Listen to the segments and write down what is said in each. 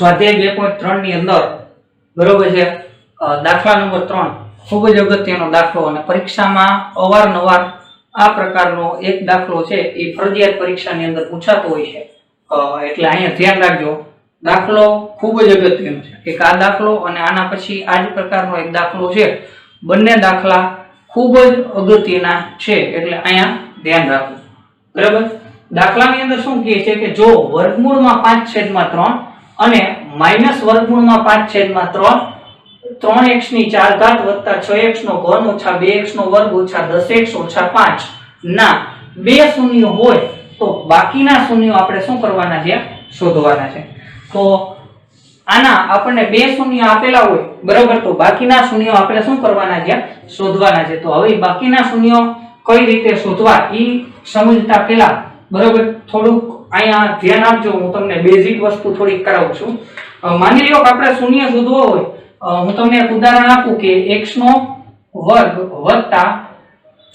સ્વાધ્યાય 2.3 ની અંદર બરોબર છે દાખલા નંબર 3 ખૂબ જ અગત્યનો દાખલો અને પરીક્ષામાં અવારનવાર આ પ્રકારનો એક દાખલો છે એ ફરજિયાત પરીક્ષાની અંદર પૂછાતો હોય છે એટલે અહીંયા ધ્યાન રાખજો દાખલો ખૂબ જ અગત્યનો છે એક આ દાખલો અને આના પછી આ જ પ્રકારનો એક દાખલો છે બંને દાખલા ખૂબ જ અગત્યના છે એટલે અહીંયા ધ્યાન રાખવું બરાબર દાખલાની અંદર શું કહે છે કે જો વર્ગમૂળમાં 5/3 અને માઈનસ વર્ગમૂળમાં 5/3 3x ની 4 ઘાત વત્તા 6x નો ઘન ઓછા 2x નો વર્ગ ઓછા 10x ઓછા 5 ના બે શૂન્યો હોય તો બાકીના શૂન્યો આપણે શું કરવાના છે શોધવાના છે તો આના આપણને બે શૂન્ય આપેલા હોય બરાબર તો બાકીના શૂન્યો આપણે શું કરવાના છે શોધવાના છે તો હવે બાકીના શૂન્યો કઈ રીતે શોધવા ઈ સમજતા પહેલા બરાબર થોડુંક અહીંયા ધ્યાન આપજો હું તમને બેઝિક વસ્તુ થોડી કરાવું છું માની લો કે આપણે શૂન્ય શોધવો હોય હું તમને એક ઉદાહરણ આપું કે x નો વર્ગ વત્તા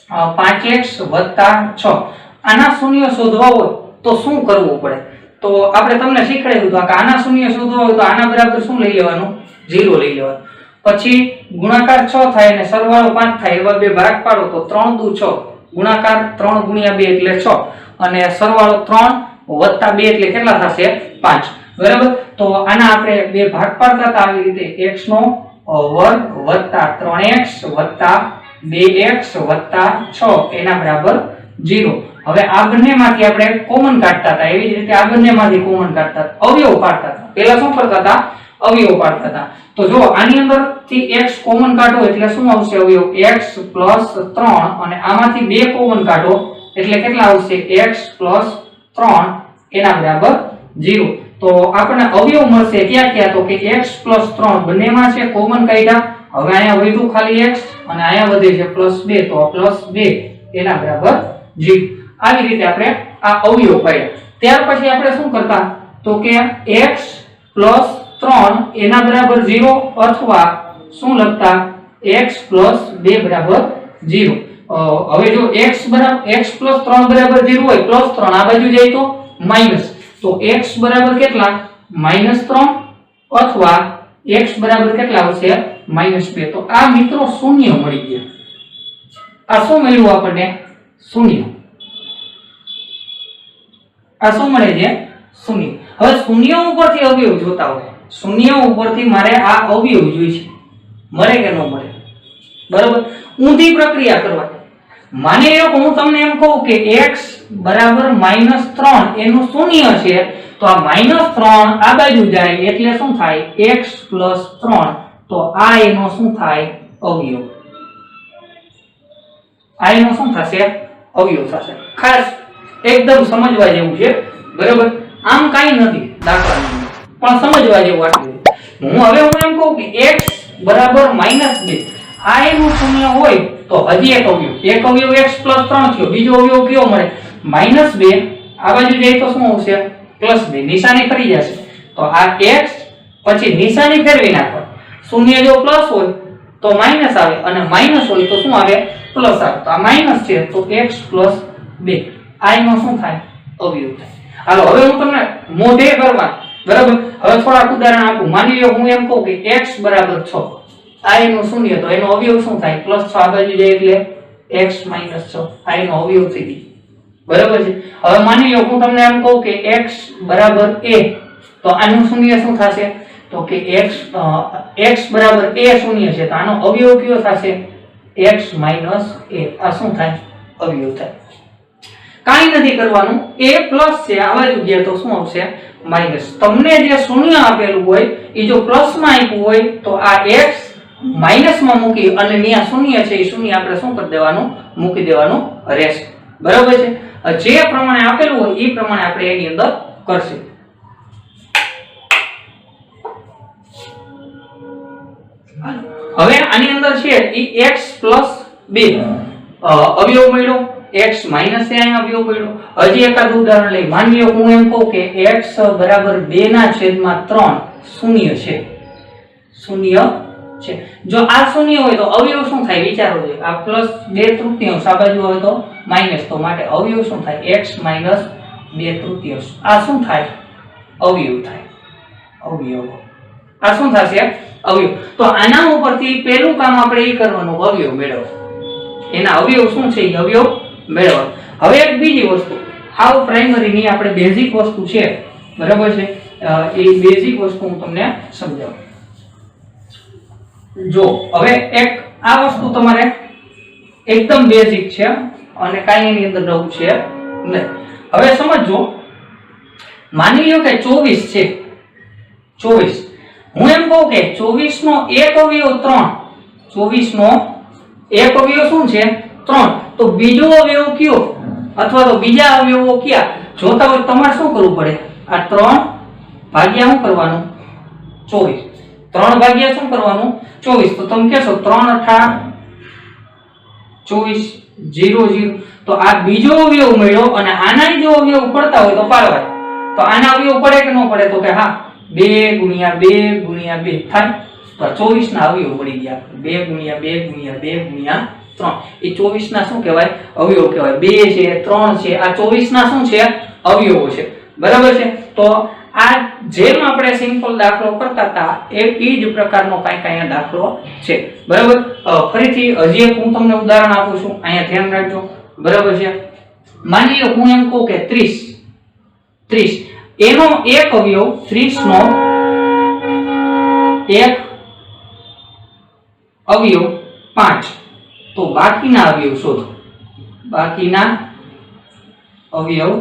5x વત્તા 6 આના શૂન્ય શોધવા હોય તો શું કરવું પડે તો આપણે તમને શીખવાડ્યું હતું કે આના શૂન્ય શોધવા હોય તો આના બરાબર શું લઈ લેવાનું 0 લઈ લેવાનું પછી ગુણાકાર 6 થાય અને સરવાળો 5 થાય એવા બે ભાગ પાડો તો 3 દુ 6 ગુણાકાર 3 ગુણ્યા 2 એટલે 6 અને સરવાળો 3 વત્તા 2 એટલે કેટલા થશે 5 બરાબર તો આના આપણે બે ભાગ પાડતા હતા આવી રીતે x નો વર્ગ વત્તા 3x વત્તા 2x વત્તા 6 એના બરાબર 0 હવે આ બંનેમાંથી આપણે કોમન કાઢતા હતા એવી જ રીતે આ બંનેમાંથી કોમન કાઢતા હતા અવયવ પાડતા હતા પહેલા શું કરતા હતા અવયવ પાડતા હતા તો જો આની અંદરથી x કોમન કાઢો એટલે શું આવશે અવયવ x 3 અને આમાંથી બે કોમન કાઢો એટલે કેટલા આવશે x 3 એના બરાબર 0 તો આપણને અવયવ મળશે ક્યાં ક્યાં તો કે x 3 બંનેમાં છે કોમન કાઢ્યા હવે અહીંયા વધ્યું ખાલી x અને અહીંયા વધે છે +2 તો +2 એના બરાબર 0 આવી રીતે આપણે આ અવયવ પાડ્યા ત્યાર પછી આપણે શું કરતા તો કે x 3 એના બરાબર 0 અથવા શું લખતા x 2 બરાબર 0 હવે જો x 3 બરાબર 0 હોય +3 આ બાજુ જાય તો માઈનસ તો x બરાબર કેટલા -3 અથવા x બરાબર કેટલા આવશે -2 તો આ મિત્રો શૂન્ય મળી ગયા આ શું મળ્યું આપણને શૂન્ય આ શું મળે છે શૂન્ય હવે શૂન્ય ઉપરથી અવયવ જોતા હોય શૂન્ય ઉપરથી મારે આ અવયવ જોઈ છે મળે કે ન મળે બરાબર ઊંધી પ્રક્રિયા કરવાની માની લો કે હું તમને એમ કહું કે x બરાબર -3 એનું શૂન્ય છે તો આ -3 આ બાજુ જાય એટલે શું થાય x 3 તો આ એનો શું થાય અવયવ આ એનો શું થશે અવયવ થશે ખાસ એકદમ સમજવા જેવું છે બરાબર આમ કાઈ નથી દાખલામાં પણ સમજવા જેવું આટલું હું એમ કહું કે x બરાબર -2 આ એનું શૂન્ય હોય તો હજી એક અવયવ x 3 થયો બીજો અવયવ કયો મળે -2 આ બાજુ જાય તો શું આવશે +2 નિશાની ફરી જશે તો આ x પછી નિશાની ફેરવી નાખો શૂન્ય જો પ્લસ હોય તો માઈનસ આવે અને માઈનસ હોય તો શું આવે પ્લસ આવે તો આ માઈનસ છે તો x 2 આ એનો શું થાય અવયવ થાય હાલો હવે હું તમને મોઢે કરવા બરાબર હવે થોડાક ઉદાહરણ આપું માની લો હું એમ કહું કે x બરાબર 6 આ એનું શૂન્ય તો એનો અવયવ શું થાય +6 આ બાજુ જાય એટલે x - 6 આ એનો અવયવ થઈ ગયો બરાબર છે હવે માની લો હું તમને એમ કહું કે x બરાબર a તો આનું શૂન્ય શું થશે તો કે x બરાબર a શૂન્ય છે તો આનો અવયવ કયો થશે x - a આ શું થાય અવયવ થાય કાઈ નથી કરવાનું a પ્લસ છે આ બાજુ ગયા તો શું આવશે માઈનસ તમને જે શૂન્ય આપેલું હોય એ જો પ્લસ માં આપ્યું હોય તો આ x માઈનસ માં મૂકી અને અહીંયા શૂન્ય છે એ શૂન્ય આપણે શું કરી દેવાનું મૂકી દેવાનું રહેશે બરાબર છે જે પ્રમાણે આપેલું હોય એ પ્રમાણે આપણે એની અંદર કરશું હવે આની અંદર છે એ x 2 અવયવ મળ્યો x માઈનસ એ અહીંયા અવયવ મળ્યો હજી એકાદ ઉદાહરણ લઈ માની લો હું એમ કહું કે x બરાબર 2/3 શૂન્ય છે શૂન્ય છે જો આ શૂન્ય હોય તો અવયવ શું થાય વિચારો છે આ +2/3 આ બાજુ હોય તો માઈનસ તો માટે અવયવ શું થાય x - 2/3 આ શું થાય અવયવ થાય અવયવ. આ શું થશે? અવયવ. તો આના ઉપરથી પહેલું કામ આપણે એ કરવાનું, અવયવ મેળવવા. એના અવયવ શું છે? એ અવયવ મેળવવા. હવે એક બીજી વસ્તુ, હાવ પ્રાઇમરી ની આપણે બેઝિક વસ્તુ છે, બરાબર છે, એ બેઝિક વસ્તુ હું તમને સમજાવું. જો હવે એક આ વસ્તુ તમારે એકદમ બેઝિક છે અને કાંઈ એની અંદર નવું છે નહીં. હવે સમજો, માની લો કે 24 છે. 24 હું એમ કહું કે 24 નો એક અવયવ 3. 24 નો એક અવયવ શું છે? 3. તો બીજો અવયવ કયો અથવા તો બીજા અવયવો કયા જોતા હોય તમારે શું કરવું પડે? આ 3 ભાગ્યા શું કરવાનું? 24. 3 ભાગ્યા શું કરવાનું? 24. તો તમે કહેશો 3 8 24 0 0. તો આ બીજો અવયવ મળ્યો અને આના જો અવયવ પડતા હોય તો પાડવા. તો આના અવયવ પડે કે ન પડે? તો કે હા, 2 ગુણ્યા 2 ગુણ્યા 2 થાય. તો 24 ના અવયવ મળી ગયા. 2 ગુણ્યા 2 ગુણ્યા 2 ગુણ્યા 3. એ 24 ના શું કહેવાય? અવયવ કહેવાય. 2 છે, 3 છે, આ 24 ના શું છે? અવયવો છે. બરાબર છે. તો આ જેમ આપણે સિમ્પલ દાખલો કરતા હતા એ જ પ્રકારનો કાંઈ દાખલો છે. બરાબર. ફરીથી હજી એક હું તમને ઉદાહરણ આપું છું, અહીંયા ધ્યાન રાખજો. બરાબર છે. માની લો હું એમ કહું કે 30 એનો એક અવયવ 30 નો એક અવયવ 5. તો બાકીના અવયવ શોધો. બાકીના અવયવ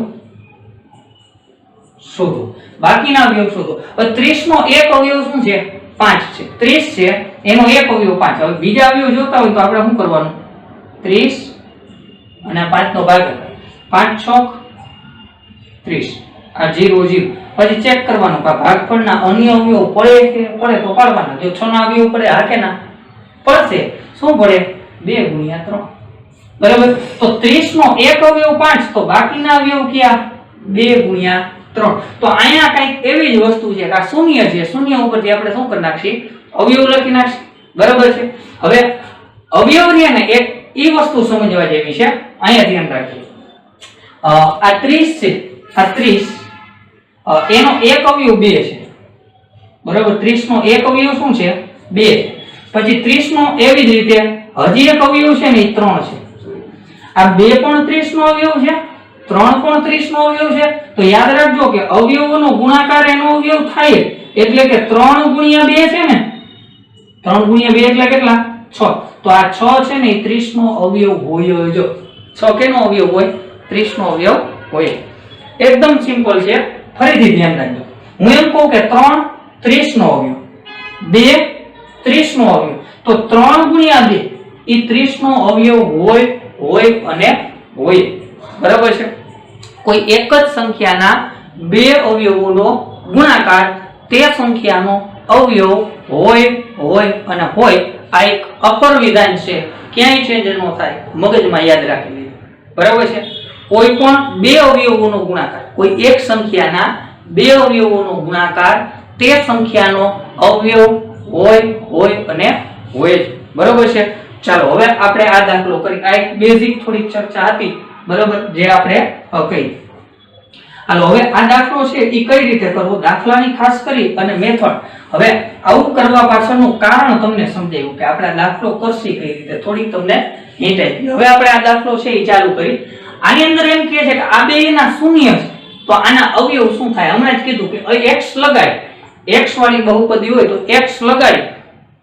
શોધો. બાકીના અવયવ શોધો. હવે 30 નો એક અવયવ શું છે? 5 છે. 30 છે એનો એક અવયવ 5. હવે બીજા અવયવ જોતા હોય તો આપણે શું કરવાનું? 30 અને 5 નો ભાગાકાર. 5 6 30. આ 0 0. પછી ચેક કરવાનું કે ભાગફળના અન્ય અવયવ પડે કે પડે તો પાડવાના. જો 6 ના અવયવ પડે હા કે ના? પડશે. શું પડે? 2 ગુણ્યા 3. બરાબર. તો 30 નો એક અવયવ 5. તો બાકીના અવયવ કયા? 2 ગુણ્યા 3. તો અહીંયા કંઈક એવી જ વસ્તુ છે કે આ શૂન્ય છે. શૂન્ય ઉપરથી આપણે શું કરી નાખીએ? અવયવ લખી નાખીએ. બરાબર છે. હવે અવયવ ને એક ઈ વસ્તુ સમજવા જેવી છે. અહીંયા ધ્યાન રાખજો. આ 30 છે. આ 30 એનો એક અવયવ 2 છે. બરાબર. 30 નો એક અવયવ શું છે? 2 છે. પછી 30 નો એવી જ રીતે હજી એક અવયવ છે ને એ 3 છે. આ 2 પણ 30 નો અવયવ છે, 3 પણ 30 નો અવયવ છે. તો યાદ રાખજો કે અવયવોનો ગુણાકાર એનો અવયવ થાય એટલે કે 3 ગુણ્યા 2 છે ને, 3 ગુણ્યા 2 એટલે કેટલા? 6. તો આ 6 છે ને એ 30 નો અવયવ હોય. જો 6 કેનો અવયવ હોય? 30 નો અવયવ હોય. એકદમ સિમ્પલ છે. ફરીથી ધ્યાન રાખજો. હું એમ કહું કે 3 30 નો અવયવ, 2 30 નો અવયવ. તો 3 ગુણ્યા 2 એ 30 નો અવયવ હોય અને હોય. બરાબર છે. કોઈ એક જ સંખ્યાના બે અવયવોનો ગુણાકાર તે સંખ્યાનો અવયવ હોય અને હોય. આ એક અપર વિધાન છે, ક્યાંય ચેન્જ ન થાય. મગજમાં યાદ રાખી લેજો. બરાબર છે. કોઈ પણ બે અવયવોનો ગુણાકાર, કોઈ એક સંખ્યાના બે અવયવોનો ગુણાકાર તે સંખ્યાનો અવયવ હોય અને હોય. બરાબર છે. ચાલો હવે આપણે આ દાખલો કરી. આ એક બેઝિક થોડી ચર્ચા હતી. બરાબર, જે આપણે કહી. હાલો હવે આ દાખલો છે એ કઈ રીતે કરવો, દાખલાની ખાસ કરી અને મેથડ. હવે આવું કરવા પાછળનું કારણ તમને સમજાવ્યું કે આપણે આ દાખલો કરશી કઈ રીતે, થોડી તમને હિન્ટ આપી. હવે આપણે આ દાખલો છે એ ચાલુ કરી. આની અંદર એમ કહે છે કે આ બે ના શૂન્ય છે, તો આના અવયવ શું થાય? હમણાં જ કીધું કે x લગાય, x વાળી બહુપદી હોય તો x લગાડી,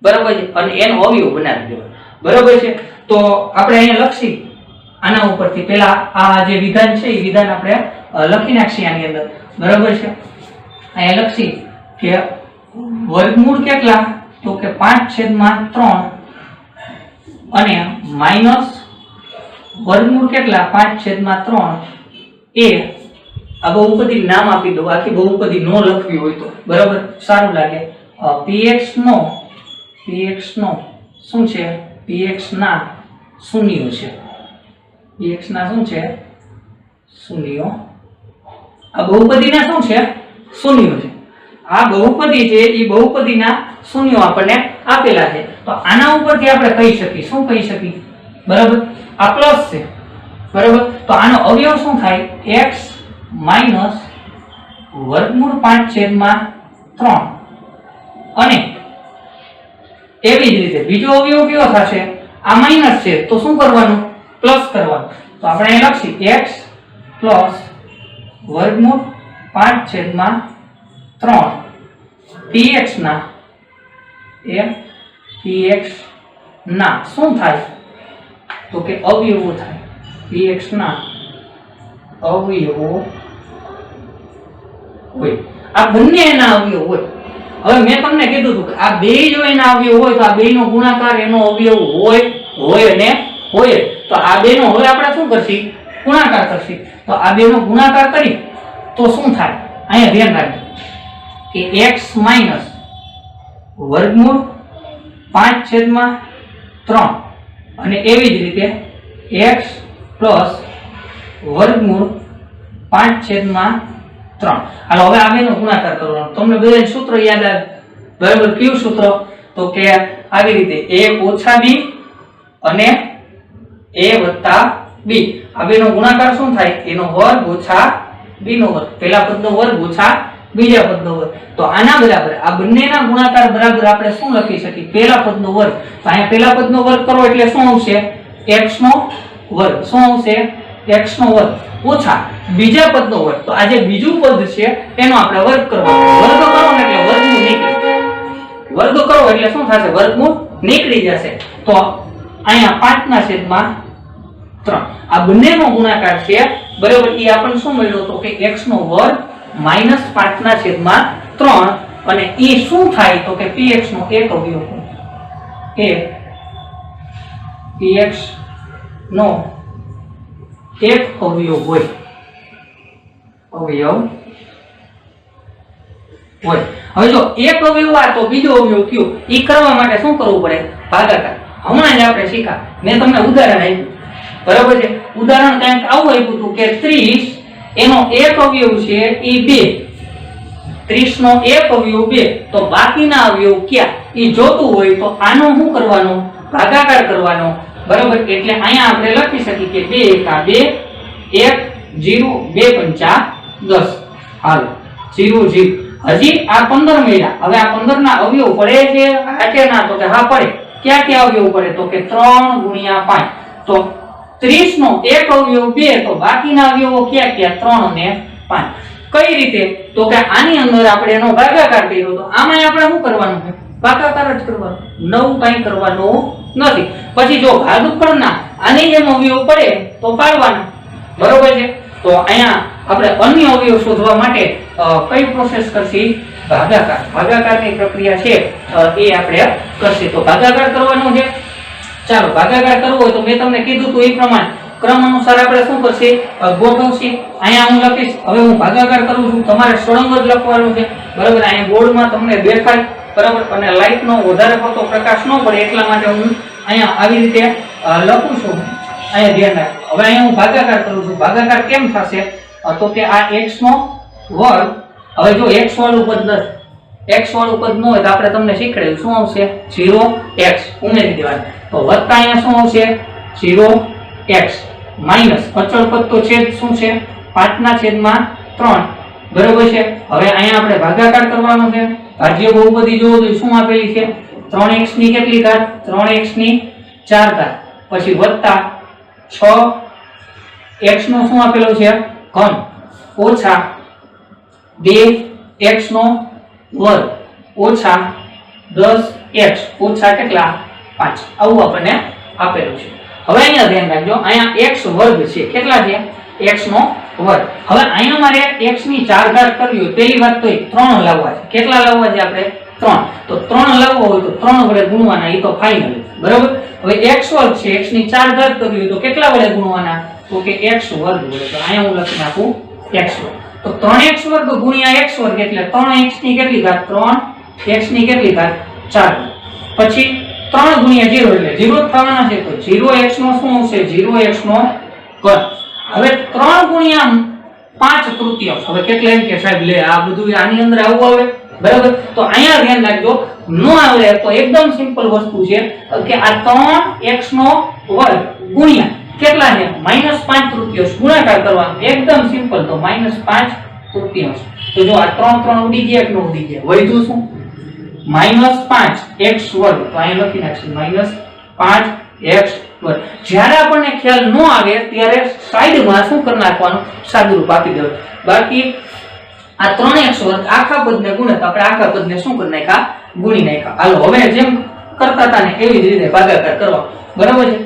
બરાબર છે, અને એનો અવયવ બનાવી દેવાનો. બરાબર છે. તો આપણે અહીંયા લખી આના ઉપરથી પહેલા આ જે વિધાન છે એ વિધાન આપણે લખી નાખીએ આની અંદર. બરાબર છે. અહીંયા લખી કે વર્ગમૂળ કેટલા? તો કે 5/3 અને માઈનસ વર્ગમૂળ કેટલા? 5/3 એ આ બહુપદી નામ આપી દો. આખી બહુપદી નો લખવી હોય તો બરાબર સારું લાગે. px નો શું છે? px ના શૂન્યો છે. px ના શું છે? શૂન્યો. આ બહુપદીના શું છે? શૂન્યો છે. આ બહુપદી છે એ બહુપદીના શૂન્યો આપણને આપેલા છે. તો આના ઉપરથી આપણે કહી શકીએ, શું કહી શકીએ? બરાબર, આ પ્લસ છે. બરાબર, તો આનો અવયવ શું થાય? x માઈનસ વર્ગમૂળ 5/3 3 અને એવી જ રીતે બીજો અવયવ કયો થશે? આ માઈનસ છે તો શું કરવાનું? પ્લસ કરવાનું. તો આપણે અહીં લખીએ x પ્લસ વર્ગમૂળ 5/3 px ના px ના શું થાય? તો કે અવયવો થાય. px ના અવયવો હોય. આ બંને એના અવયવ હોય. હવે મેં તમને કીધું હતું કે આ બે જો એના અવયવ હોય તો આ બેનો ગુણાકાર એનો અવયવ હોય અને હોય. તો આ બેનો હવે આપણે શું કરશી? ગુણાકાર કરશી. તો આ બેનો ગુણાકાર કરી તો શું થાય? અહીંયા ધ્યાન રાખજો કે x માઈનસ વર્ગમૂળ 5/3 અને એવી જ રીતે x પ્લસ વર્ગમૂળ 5/3. હાલો હવે આ બેનો ગુણાકાર કરવાનો. તમને બધાને સૂત્ર યાદ આવે બરાબર? કયું સૂત્ર? તો કે આવી રીતે a ઓછા b અને a વત્તા b. આ બેનો ગુણાકાર શું થાય? એનો વર્ગ ઓછા b નો વર્ગ. પહેલા પદનો વર્ગ ઓછા બીજા પદનો વર્ગ. તો આના બરાબર આ બંનેના ગુણાકાર બરાબર આપણે શું લખી શકીએ? પહેલા પદનો વર્ગ. તો અહીંયા પહેલા પદનો વર્ગ કરો એટલે શું આવશે? x નો વર્ગ. શું આવશે? x નો વર્ગ ઓછા બીજા પદનો વર્ગ. તો આ જે બીજું પદ છે એનો આપણે વર્ગ કરવાનો. વર્ગ કરો ને એટલે વર્ગમૂળ નીકળી. વર્ગ કરો એટલે શું થશે? વર્ગમૂળ નીકળી જશે. તો અહીંયા 5/3 આ બંનેનો ગુણાકાર છે બરાબર. એ આપણને શું મળ્યો? તો કે x નો વર્ગ માઈનસ 5/3 અને એ શું થાય? તો કે px નો એક અવયવ એ px નો એક અવયવ હોય. હવે જો એક અવયવ આ તો બીજો અવયવ કયો? એ કરવા માટે શું કરવું પડે? ભાગાકાર. હમણાં જ આપણે શીખા. મેં તમને ઉદાહરણ આપ્યું બરાબર છે. ઉદાહરણ કંઈક આવું આપ્યું હતું કે 30 એનો એક અવયવ છે એ 2. 30 નો એક અવયવ 2. તો બાકીના અવયવ ક્યાં? એ જોતું હોય તો આનો શું કરવાનો? ભાગાકાર કરવાનો બરાબર. એટલે અહીંયા આપણે લખી શકીએ કે 2 1 0 2 5 10. હાલો 0 0. હજી આ 15 મળ્યા. હવે આ 15 ના અવયવ પડે છે કે ના? તો કે હા પડે. ક્યાં ક્યાં અવયવ પડે? તો કે 3 ગુણ્યા 5. તો 30 નો એક અવયવ 2. તો બાકીના અવયવો ક્યાં ક્યાં? 3 અને 5. કઈ રીતે? તો કે આની અંદર આપણે એનો ભાગાકાર કર્યો તો આમાં આપણે શું કરવાનું છે? ભાગાકાર જ કરવાનો. નવું કંઈ કરવાનું નથી. પછી જો ભાગફળના આની જેમ અવયવ પડે તો પાડવાના બરોબર છે. તો અહીંયા આપણે અન્ય અવયવ શોધવા માટે કઈ પ્રોસેસ કરશી? ભાગાકાર. ભાગાકારની પ્રક્રિયા છે એ આપણે કરશી. તો ભાગાકાર કરવાનો છે. ચાલો ભાગાકાર કરવો હોય તો મેં તમને કીધું હતું એ પ્રમાણે ક્રમ અનુસાર આપણે શું કરશી? ગોઠવશી. અહીંયા હું લખીશ. હવે હું ભાગાકાર કરું છું. તમારે સળંગ જ લખવાનું છે બરાબર. અહીંયા બોર્ડમાં તમને દેખાય બરાબર અને લાઇટનો વધારે પડતો પ્રકાશ ન પડે એટલા માટે હું અહીંયા આવી રીતે લખું છું. અહીંયા ધ્યાન રાખો. હવે અહીંયા હું ભાગાકાર કરું છું. ભાગાકાર કેમ થશે? તો કે આ x નો વર્ગ. હવે જો x વાળું પદ નથી, x વાળું પદ ન હોય તો આપણે તમને શીખવાડ્યું શું આવશે? 0x ઉમેરી દેવાનું. તો વત્તા અહીંયા શું આવશે? 0x માઈનસ અચળ પદ તો છેદ શું છે? 5/3 બરોબર છે. હવે અહીંયા આપણે ભાગાકાર કરવાનો છે. ભાજ્ય બહુપદી જોવો તો શું આપેલી છે? 3x ની કેટલી ઘાત? 3x ની 4 ઘાત. પછી વત્તા 6x નો શું આપેલો છે? ઘન ઓછા 2x નો વર્ગ ઓછા 10x ઓછા કેટલા? 5. આવું આપણને આપેલું છે. હવે અહીંયા ધ્યાન રાખજો. અહીંયા x વર્ગ છે. કેટલા છે? x નો વર્ગ. હવે અહીંયા મારે x ની 4 ઘાત કરવી હોય પહેલી વાત તો 3 લાવવા છે. કેટલા લાવવા છે આપણે? 3. તો 3 લાવવો હોય તો 3 વડે ગુણવાના. એ તો ફાઇનલ બરાબર. હવે x વર્ગ છે. x ની 4 ઘાત કરવી હોય તો કેટલા વડે ગુણવાના? તો કે x વર્ગ વડે. તો અહીંયા હું લખી નાખું x વર્ગ. તો 3x વર્ગ ગુણ્યા x વર્ગ એટલે 3x ની કેટલી ઘાત? 3x ની કેટલી ઘાત? 4. પછી 3 ગુણ્યા 0 એટલે 0 થવાના છે. તો 0x નો શું આવશે? 0x નો ઘન. હવે 3 ગુણ્યા 5/3. હવે કેટલા? એમ કે સાહેબ લે આ બધું આની અંદર આવું આવે બરાબર. તો અહીંયા ધ્યાન રાખજો. નો આવે તો એકદમ સિમ્પલ વસ્તુ છે કે આ 3x નો વર્ગ ગુણ્યા કેટલા છે? -5/3 ગુણાકાર કરવાનો. એકદમ સિમ્પલ. તો -5/3 તો જો આ 3 3 ઉડી ગયા કે ન ઉડી ગયા? વધ્યું શું? -5x વર્ગ. તો અહીં લખી નાખશું -5x વર્ગ. જ્યારે આપણને ખ્યાલ ન આવે ત્યારે સાઈડમાં શું કરી નાખવાનું? સાદુરૂપ આપી દેવું. બાકી આ 3x વર્ગ આખા પદને ગુણે તો આપણે આખા પદને શું કરી નાખ્યા? ગુણી નાખ્યા. હાલો હવે જેમ કરતા હતા ને એવી જ રીતે ભાગાકાર કરવા. બરાબર છે?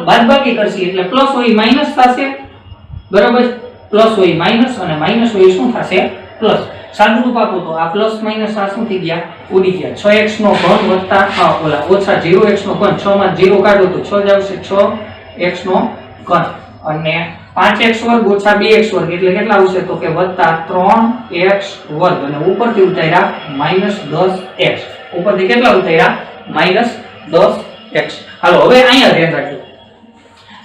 બાદબાકી કરશી એટલે પ્લસ હોય માઈનસ થશે. બરાબર છે? પ્લસ હોય માઈનસ અને માઈનસ હોય શું થશે? પ્લસ. સાદુરૂપ આપો તો આ પ્લસ માઈનસ આ શું થઈ ગયા? ઉડી ગયા. 6x નો ઘન વત્તા ઓલા ઓછા 0x નો ઘન. 6 માં 0 કાઢો તો 6 જ આવશે. 6x નો ઘન અને 5x વર્ગ ઓછા 2x વર્ગ એટલે કેટલા આવશે? તો કે વત્તા 3x વર્ગ અને ઉપરથી ઉતાર્યા -10x. ઉપરથી કેટલા ઉતાર્યા? -10x. હાલો હવે અહીંયા ધ્યાન રાખજો.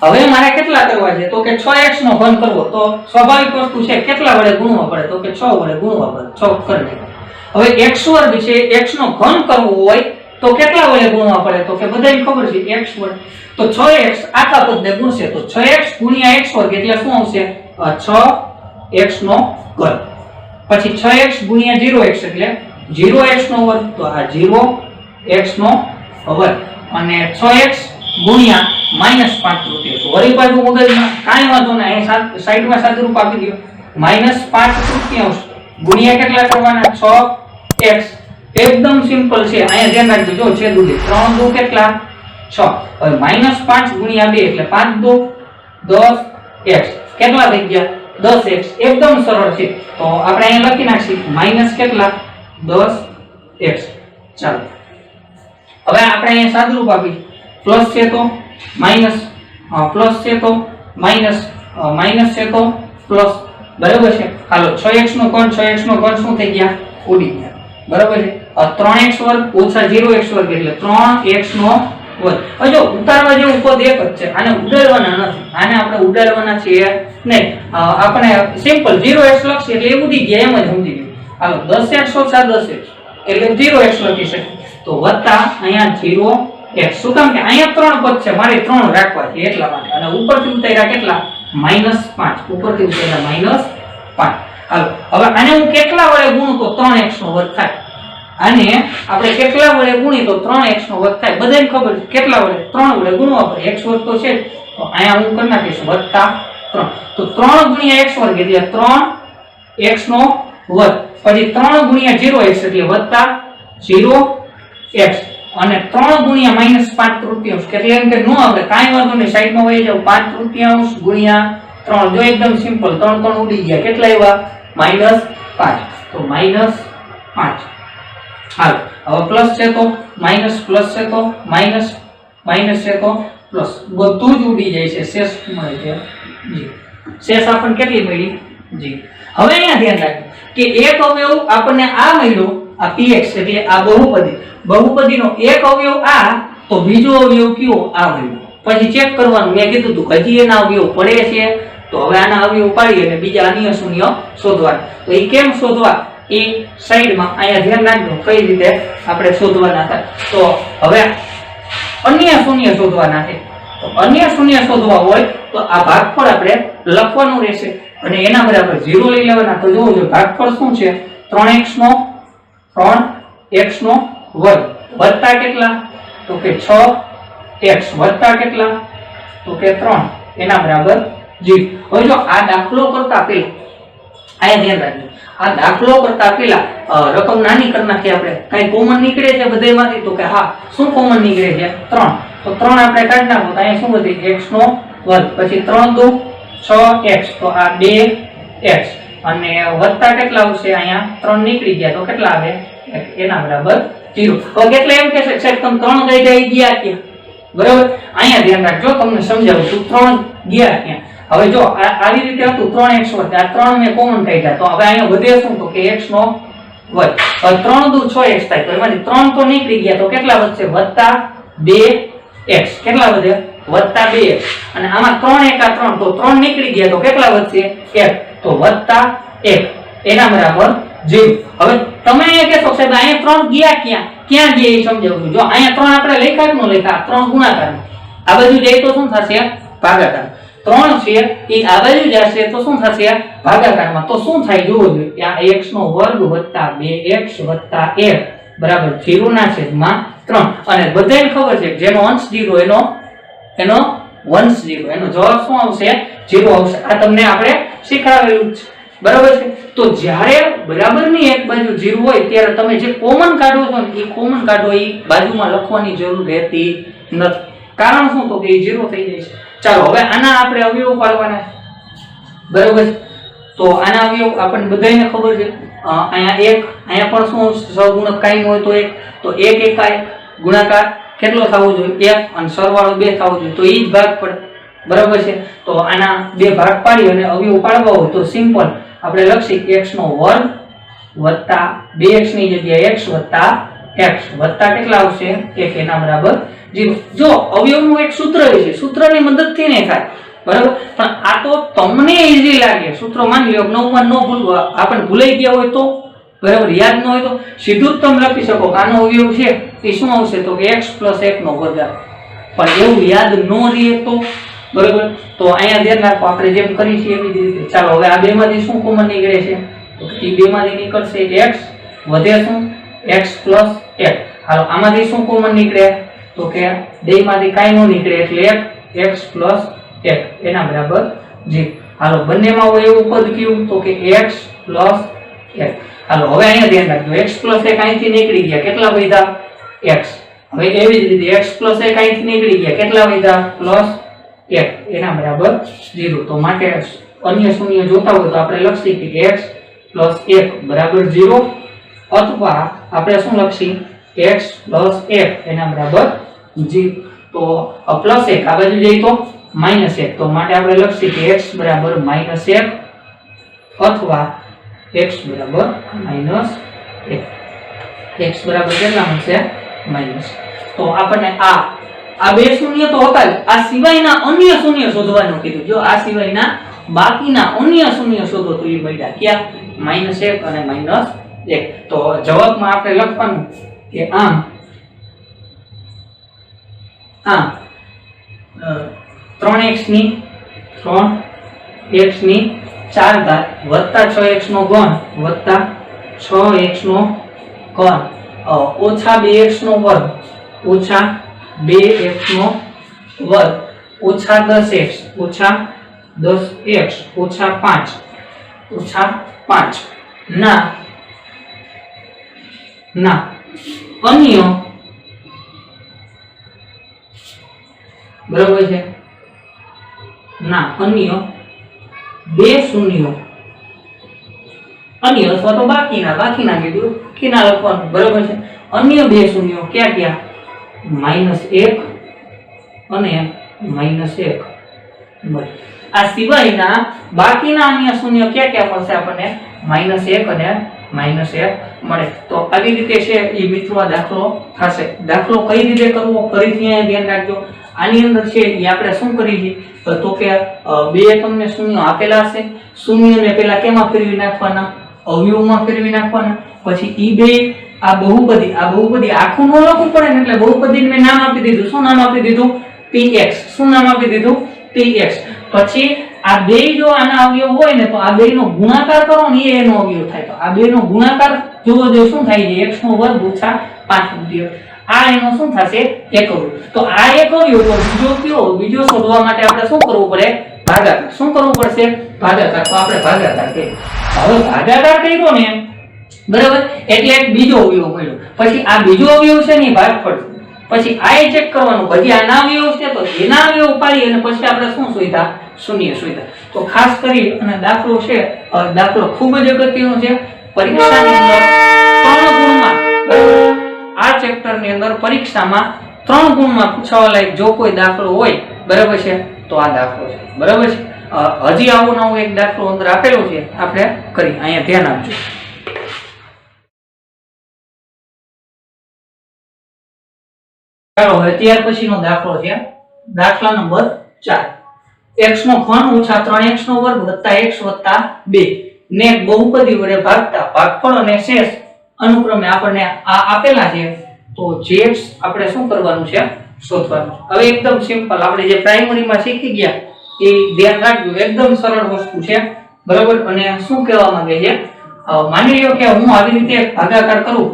હવે મારે કેટલા કરવા છે? તો કે 6x નો ઘન કરવો તો સ્વાભાવિક વસ્તુ છે કેટલા વડે ગુણવા પડે? તો કે 6 વડે ગુણવા પડે. 6 કરી નાખો. હવે x વર્ગ છે x નો ઘન કરવો હોય તો કેટલા વડે ગુણવા પડે? તો કે બધાને ખબર છે x વડે. તો 6x આખા પદને ગુણશે તો 6x ગુણ્યા x વર્ગ એટલે શું આવશે? 6x નો ઘન. પછી 6x ગુણ્યા 0x એટલે 0x નો વર્ગ. તો આ 0x નો વર્ગ અને 6x ગુણ્યા -5 તૃતીયાંશ. વળી પાછું મગજમાં કાંઈ વાંધો ના, અહીં સાઈડમાં સાદુરૂપ આપી દો. -5 તૃતીયાંશ ગુણ્યા કેટલા કરવાના? 6x. એકદમ સિમ્પલ છે. અહીંયા ધ્યાન રાખજો. જો છેદ ઉડે 3 2 કેટલા? 6. હવે -5 ગુણ્યા 2 એટલે 5 2 10x. કેટલા થઈ ગયા? 10x. એકદમ સરળ છે. તો આપણે અહીંયા લખી નાખીએ માઈનસ કેટલા? 10x. ચાલો હવે આપણે અહીંયા સાદુરૂપ આપી પ્લસ છે તો માઈનસ, પ્લસ છે તો માઈનસ, માઈનસ છે તો પ્લસ. બરાબર છે? હાલો 6x નો ઘન, 6x નો ઘન શું થઈ ગયા? ઉડી ગયા. બરાબર છે? 3x વર્ગ ઓછા 0x વર્ગ એટલે 3x નો વર્ગ. હવે જો ઉતારવા જેવું પદ એક જ છે. આને ઉડાડવાના નથી. આને આપણે ઉડાડવાના છે નહીં. આપણે સિમ્પલ 0x લખીએ એટલે એ ઉડી ગયા એમ જ સમજી ગયું. હાલો 10x ઓછા 10x એટલે 0x લખી શકીએ. તો વત્તા અહીંયા 0x. શું કામ કે અહીંયા 3 પદ છે, મારે 3 રાખવા છે એટલા માટે. અને ઉપરથી ઉતાર્યા કેટલા? -5. ઉપરથી ઉતાર્યા -5. હાલો હવે આને હું કેટલા વડે ગુણું તો 3x નો વર્ગ થાય. આને આપણે કેટલા વડે ગુણી તો 3x નો વર્ગ થાય. બધાને ખબર છે કેટલા વડે? 3 વડે ગુણવા પડે. x વર્ગ તો છે તો અહીંયા હું કરી નાખીશ +3. તો 3 ગુણ્યા x વર્ગ એટલે 3x નો વર્ગ. પછી 3 ગુણ્યા 0x એટલે +0x અને 3 ગુણ્યા -5 તૃતીયાંશ એટલે એમ કે નો આપણે કાંઈ વાંધો નહીં, સાઈડમાં વહી જાવ. 5 તૃતીયાંશ ગુણ્યા 3. જો એકદમ સિમ્પલ 3 3 ઉડી ગયા. કેટલા આવ્યા? -5. તો -5. હાલ હવે પ્લસ છે તો માઈનસ, પ્લસ છે તો માઈનસ, માઈનસ છે તો પ્લસ. બધું જ ઉડી જાય છે. શેષ મળે છે જી. શેષ આપણને કેટલી મળી? જી. હવે અહીંયા ધ્યાન રાખજો કે એક અવયવ આપણને આ મળ્યો, આ px એટલે આ બહુપદી. બહુપદીનો એક અવયવ આ તો બીજો અવયવ કયો? આ મળ્યો. પછી ચેક કરવાનું. મેં કીધું તું હજી એના અવયવ પડે છે તો હવે આના અવયવ પાડી અને બીજા અન્ય શૂન્ય શોધવાના. તો એ કેમ શોધવા? એ સાઈડમાં અહીંયા ધ્યાન રાખજો કઈ રીતે આપણે શોધવાના હતા. તો હવે અન્ય શૂન્ય શોધવાના છે. તો અન્ય શૂન્ય શોધવા હોય તો આ ભાગફળ આપણે લખવાનું રહેશે અને એના બરાબર 0 લઈ લેવાના. તો જોવો જો ભાગફળ શું છે? 3x નો વર્ગ વત્તા કેટલા? તો કે 6x વત્તા કેટલા? તો કે 3 એના બરાબર 0. હવે જો આ દાખલો કરતા પહેલા અહીંયા ધ્યાન રાખજો. આ દાખલો કરતા પહેલા રકમ નાની કરી નાખીએ આપણે. કઈ કોમન નીકળે છે બધાયમાંથી? તો કે હા. શું કોમન નીકળે છે? 3. તો 3 આપણે કાઢી નાખો તો અહીંયા શું વધે? x નો વર્ગ. પછી 3 દુ 6x તો આ 2x અને વત્તા કેટલા આવશે? અહીંયા 3 નીકળી ગયા તો કેટલા આવે? એના બરાબર 0. તો કેટલા એમ કહેશે સાહેબ તમે 3 ગઈ ગયા ક્યાં? બરાબર? અહીંયા ધ્યાન રાખજો, તમને સમજાવું છું. 3 ગયા ક્યાં? હવે જો આવી રીતે હતું 3x વર્ગ. આ 3 મેં કોમન કાઢ્યા તો હવે અહીંયા વધે શું? તો કે x નો વર્ગ. હવે 3 દુ 6x થાય તો એમાંથી 3 તો નીકળી ગયા તો કેટલા વધશે? વત્તા 2x. કેટલા વધે? વત્તા 2x. અને આમાં 3 એકા 3 તો 3 નીકળી ગયા તો કેટલા વધશે? 1. તો વત્તા 1 એના બરાબર 0. હવે તમે અહીંયા કહેશો સાહેબ અહીંયા 3 ગયા ક્યાં? ક્યાં ગયા એ સમજાવું છું. જો અહીંયા 3 આપણે લખ્યા કે ન લખ્યા? 3 ગુણાકાર. આ બધું જાય તો શું થશે? ભાગાકાર. 3 છે એ આ બાજુ જશે તો શું થશે ભાગાકારમાં, તો શું થાય જુઓ જોઈએ આ x નો વર્ગ વત્તા 2x વત્તા 1 બરાબર 0 ના છેદમાં 3 અને બધાને ખબર છે જેનો અંશ 0 એનો વંશ 0 એનો જવાબ શું આવશે 0 આવશે. આ તમને આપણે શીખવાડેલું છે બરાબર છે. તો જ્યારે બરાબરની એક બાજુ 0 હોય ત્યારે તમે જે કોમન કાઢો છો ને એ કોમન કાઢો એ બાજુમાં લખવાની જરૂર રહેતી નથી. કારણ શું તો કે એ 0 થઈ જાય છે. ચાલો હવે આના આપણે અવયવ પાડવાના બરાબર છે. તો આના અવયવ આપણને બધાને ખબર છે. અહીંયા 1 અહીંયા પણ શું સહગુણક કાઈ હોય તો 1 તો 1 1 ગુણાકાર કેટલો થવો જોઈએ 1 અને સરવાળો 2 થવો જોઈએ તો ઈ જ ભાગ પડે બરાબર છે. તો આના બે ભાગ પાડી અને અવયવ પાડવા હોય તો સિમ્પલ આપણે લખી x નો વર્ગ વત્તા 2x ની જગ્યાએ x વત્તા x વત્તા કેટલા આવશે 1 એના બરાબર 0. જો અવયવનું એક સૂત્ર છે, સૂત્રની મદદથી નહીં થાય બરાબર, પણ આ તો તમને ઈઝી લાગે. સૂત્ર માની લ્યો 9 માં ન ભૂલવા, આપણે ભૂલાઈ ગયા હોય તો બરાબર, યાદ ન હોય તો સીધું જ તમે લખી શકો કે આનો અવયવ છે એ શું આવશે તો કે x + 1 નો વર્ગ. પણ એવું યાદ ન રહે તો બરાબર, તો અહીંયા ધ્યાન રાખો આપણે જેમ કરી છે એવી જ રીતે. ચાલો હવે આ બેમાંથી શું કોમન નીકળે છે તો એ બેમાંથી નીકળશે x વધે શું x + 1. હાલો આમાંથી શું કોમન નીકળે તો કે બેમાંથી કાઈ ન નીકળે એટલે x + 1 એના બરાબર 0. હાલો બંનેમાં હોય એવું પદ કયું તો કે x + 1. હાલો હવે અહીંયા ધ્યાન રાખજો x + 1 અહીંથી નીકળી ગયા કેટલા વધ્યા x. હવે એવી જ રીતે x + 1 અહીંથી નીકળી ગયા કેટલા વધ્યા +1 એના બરાબર 0. તો માટે અન્ય શૂન્ય જોતા હોય તો આપણે લખી કે x + 1 બરાબર 0 અથવા આપણે શું લખી x + 1 એના બરાબર 0. તો +1 આ બાજુ જઈએ તો -1 તો માટે આપણે લખી કે x બરાબર -1 અથવા x બરાબર -1. x બરાબર કેટલા મળશે -. તો આપણને આ બે શૂન્ય તો હતા જ, આ સિવાયના અન્ય શૂન્ય શોધવાનું કીધું. જો આ સિવાયના બાકીના અન્ય શૂન્ય શોધો તો એ મળ્યા ક્યાં -1 અને -1. તો જવાબમાં આપણે લખવાનું કે આમ 3x ની 4 ઘાત વત્તા 6x નો ઘન વત્તા 6x નો ઘન ઓછા 2x નો વર્ગ ઓછા 2x નો વર્ગ ઓછા 10x ઓછા 10x ઓછા 5 ના અન્ય બરાબર છે ના અન્ય બે શૂન્યો અન્ય અથવા તો બાકીના કીધું કિના લખવાનું બરાબર છે. અન્ય બે શૂન્યો ક્યાં ક્યાં -1 અને -1 બસ. આ સિવાયના બાકીના અન્ય શૂન્ય ક્યાં ક્યાં મળશે આપણને -1 અને -1 મળે. તો આવી રીતે છે એ મિત્રો દાખલો થશે. દાખલો કઈ રીતે કરવો ફરીથી અહીંયા ધ્યાન રાખજો. આની અંદર છે એ આપણે શું કરી છે તો કે બે તમને શૂન્ય આપેલા હશે, શૂન્યને પહેલા કેમાં ફેરવી નાખવાના અવયવમાં ફેરવી નાખવાના. પછી ઈ બે આ બહુપદી આખું ન લખવું પડે ને એટલે બહુપદીને મેં નામ આપી દીધું. શું નામ આપી દીધું px. શું નામ આપી દીધું px. પછી આ બે જો આના અવયવ હોય ને તો આ બેનો ગુણાકાર કરો ને એનો અવયવ થાય. તો આ બેનો ગુણાકાર જોવો જોઈએ શું થાય છે x નો વર્ગ ઓછા 5 આ એનો શું થશે એકવ્યવ. તો આ એકવ્યવ તો બીજો કયો બીજો શોધવા માટે આપણે શું કરવું પડે ભાગાકાર. શું કરવું પડશે ભાગાકાર. તો આપણે ભાગાકાર કરીએ. હવે ભાગાકાર કર્યો ને બરાબર એટલે એક બીજો અવયવ મળ્યો. પછી આ બીજો અવયવ છે ને ભાગફળ. પછી આ ચેક કરવાનું પછી આના અવયવ છે તો એના અવયવ પાડી અને પછી આપણે શું શોધ્યા શૂન્ય શોધ્યા. તો ખાસ કરી અને દાખલો છે દાખલો ખૂબ જ અગત્યનો છે પરીક્ષાની અંદર 3 ગુણમાં આ ચેપ્ટર ની અંદર પરીક્ષામાં 3 ગુણમાં પૂછાવા લાયક જો કોઈ દાખલો હોય બરાબર છે તો આ દાખલો છે બરાબર છે. હજી આવો નવો એક દાખલો અંદર આપેલો છે આપણે કરી અહીંયા ધ્યાન આપજો. ચાલો હવે ત્યાર પછીનો દાખલો છે દાખલા નંબર 4. x નો ઘન ઓછા 3x નો વર્ગ વત્તા x વત્તા 2 ને બહુપદી વડે ભાગતા ભાગફળ અને શેષ અનુક્રમે આપણને આ આપેલા છે. તો જે આપણે શું કરવાનું છે શોધવાનું. હવે એકદમ સિમ્પલ આપણે જે પ્રાઇમરી માં શીખી ગયા એ ધ્યાન રાખજો, એકદમ સરળ વસ્તુ છે બરાબર. અને શું કહેવા માંગે છે, માની લો કે હું આવી રીતે ભાગાકાર કરું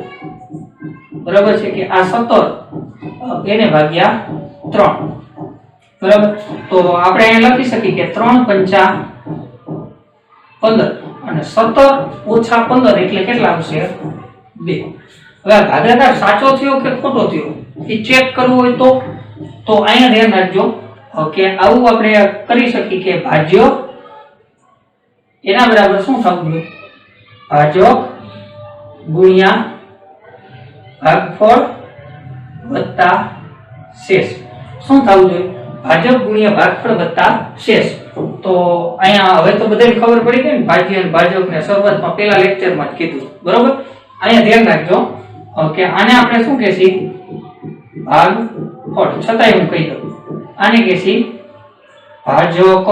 બરાબર છે કે આ 17 એને ભાગ્યા 3 બરાબર. તો આપણે અહીંયા લખી શકીએ કે 3 પંચા 15 અને 17 ઓછા 15 એટલે કેટલા આવશે 2. હવે ભાગાકાર સાચો થયો કે ખોટો થયો એ ચેક કરવું હોય તો અહીંયા ધ્યાન રાખજો કે આવું આપણે કરી શકીએ કે ભાજ્ય એના બરાબર શું થવું જોઈએ, ભાજક ગુણ્યા ભાગફળ વત્તા શેષ. શું થવું જોઈએ, ભાજક ગુણ્યા ભાગફળ વત્તા શેષ. તો અહીંયા હવે તો બધાને ખબર પડી ગઈ ને ભાજ્ય અને ભાજકને શરૂઆતમાં પહેલા લેક્ચરમાં જ કીધું બરોબર. અહીંયા ધ્યાન રાખજો કે આને આપણે શું કહેશી, ભાગફળ. છતાંય હું કહી દઉં, આને કહેશી ભાજક,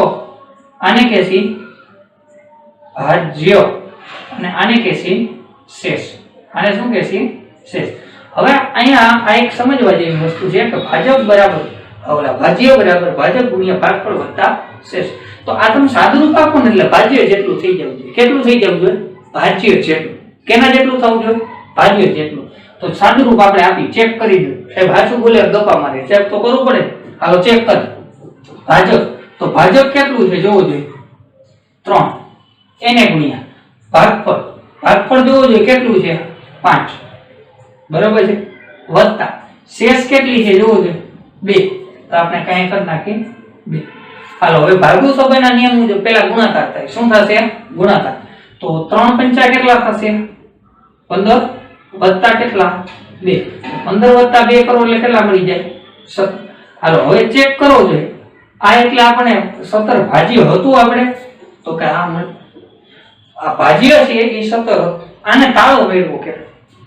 આને કહેશી ભાજ્ય અને આને કહેશી શેષ. આને શું કહેશી, શેષ. હવે અહીંયા આ એક સમજવા જેવી વસ્તુ છે કે ભાજક બરાબર ભાજ્ય બરાબર ભાજક ગુણ્યા ભાગફળ વત્તા શેષ. તો આ તમે સાદું રૂપ આપો ને એટલે ભાજ્ય જેટલું થઈ જવું જોઈએ. કેટલું થઈ જવું જોઈએ, ભાજ્ય જેટલું. કેના જેટલું થવું જોઈએ, ભાજ્ય જેટલું. તો સાદું રૂપ આપણે આપી ચેક કરી દો. સાહેબ હાચું બોલે ગપ્પા મારે, ચેક તો કરવું પડે. હાલો ચેક કર. ભાજક, તો ભાજક કેટલું છે જોવું જોઈએ, 3 એને ગુણ્યા ભાગફળ. ભાગફળ જોવું જોઈએ કેટલું છે, 5 બરાબર છે, વત્તા શેષ કેટલી છે જોવું જોઈએ 2. તો આપણે કાંઈ કરી નાખીએ 2. હાલો હવે ભાગુ સભાના નિયમ મુજબ પહેલા ગુણાકાર થાય. શું થશે, ગુણાકાર. તો 3 પંચા કેટલા થશે 15 વત્તા કેટલા 2. 15 વત્તા 2 કરો એટલે કેટલા મળી જાય 17. હાલો હવે ચેક કરો જોઈએ આ એટલે આપણે 17 ભાજ્ય હતું આપણે તો કે આ ભાજ્ય છે એ 17. આને તાળો મેળવો કે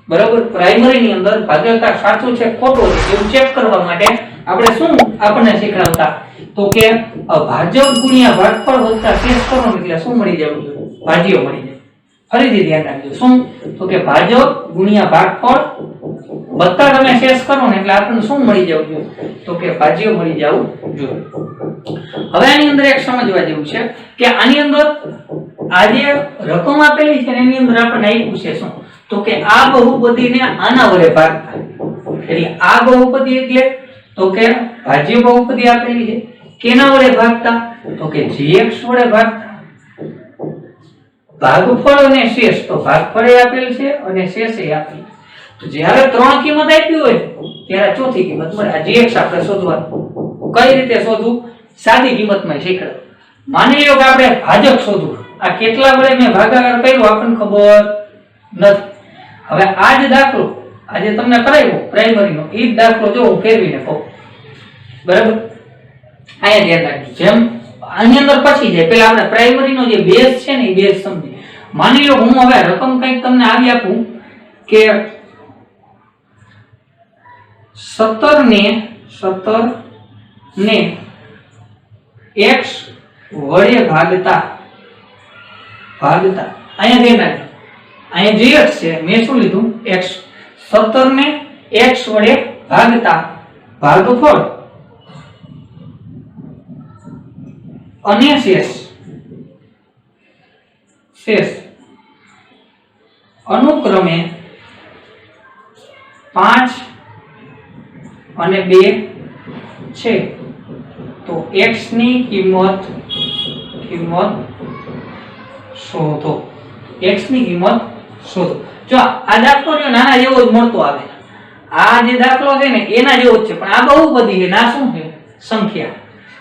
બરાબર. પ્રાઇમરી ની અંદર ભાગાકાર સાચો છે ખોટો છે એવું ચેક કરવા માટે આપણે શું આપણને શીખડાવતા તો કે ભાજક ગુણ્યા ભાગફળ વત્તા શેષ કરો એટલે શું મળી જવું જોઈએ, ભાજ્ય મળી જાય. ફરીથી ધ્યાન રાખજો શું તો કે ભાજક ગુણ્યા ભાગફળ વત્તા તમે શેષ કરો ને એટલે આપણને શું મળી જવું જોઈએ તો કે ભાજ્ય મળી જવું જોઈએ. હવે આની અંદર એક સમજવા જેવું છે કે આની અંદર આ જે રકમ આપેલી છે એની અંદર આપણને આપ્યું છે શું તો કે આ બહુપદીને આના વડે ભાગતા. એટલે આ બહુપદી એટલે તો કે ભાજ્ય બહુપદી આપેલી છે કેના વડે ભાગતા તો કે gx વડે ભાગતા. ભાગફળ અને શેષ તો ભાગફળ આપેલ છે અને શેષ આપેલ. તો જ્યારે 3 કિંમત આપી હોય ત્યારે ચોથી કિંમત મળે. આ gx આપણે શોધવાનું. કઈ રીતે શોધવું, સાદી કિંમતમાં શીખડાવ. માની લો કે આપણે ભાજક શોધવું, આ કેટલા વડે મેં ભાગાકાર કર્યો આપણને ખબર નથી. હવે આ જ દાખલો આજે તમને કરાવ્યો પ્રાઇમરીનો એ જ દાખલો જો હું ફેરવીને કહું બરાબર. અહીંયા ધ્યાન રાખજો જેમ આની અંદર પછી જાય પહેલા આપણે પ્રાઇમરીનો જે બેઝ છે ને એ બેઝ સમજી. માની લો હું હવે રકમ કંઈક તમને આવી આપું કે 17 ને x વડે ભાગતા. અહીંયા ધ્યાન રાખજો અહીંયા gx છે મેં શું લીધું x. 17 ને x વડે ભાગતા ભાગફળ અને શેષ અનુક્રમે 5 અને 2 છે. તો x ની કિંમત શોધો. x ની કિંમત શોધો. જો આ દાખલો જો નાના જેવો જ મળતો આવે. આ જે દાખલો છે ને એના જેવો જ છે પણ આ બહુપદી છે ના શું છે સંખ્યા.